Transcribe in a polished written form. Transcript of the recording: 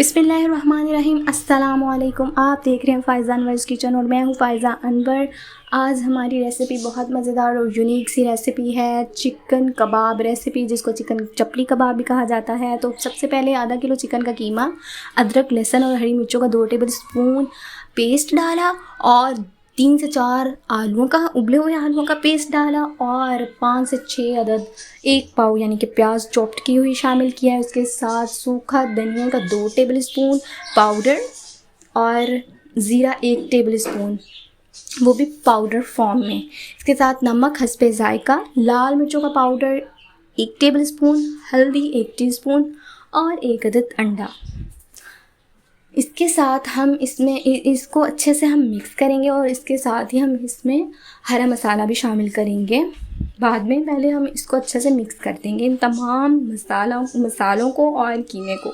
बिस्मिल्लाहिर्रहमानिर्रहीम। अस्सलाम वालेकुम। आप देख रहे हैं फ़ाइज़ा अनवर्स किचन और मैं हूँ फ़ाइज़ा अनवर। आज हमारी रेसिपी बहुत मज़ेदार और यूनिक सी रेसिपी है, चिकन कबाब रेसिपी, जिसको चिकन चपली कबाब भी कहा जाता है। तो सबसे पहले आधा किलो चिकन का कीमा, अदरक लहसुन और हरी मिर्चों का 2 टेबल स्पून पेस्ट डाला और 3 से 4 आलूओं का, उबले हुए आलूओं का पेस्ट डाला और 5 से 6 अदद 1 पाव यानी कि प्याज चॉप्ड की हुई शामिल किया है। उसके साथ सूखा धनिया का 2 टेबल स्पून पाउडर और ज़ीरा 1 टेबल स्पून, वो भी पाउडर फॉर्म में। इसके साथ नमक हस्बे ज़ायका, लाल मिर्चों का पाउडर 1 टेबल स्पून, हल्दी 1 टीस्पून और 1 अदद अंडा। इसके साथ हम इसको अच्छे से हम मिक्स करेंगे और इसके साथ ही हम इसमें हरा मसाला भी शामिल करेंगे बाद में। पहले हम इसको अच्छे से मिक्स कर देंगे इन तमाम मसालों को और कीमे को।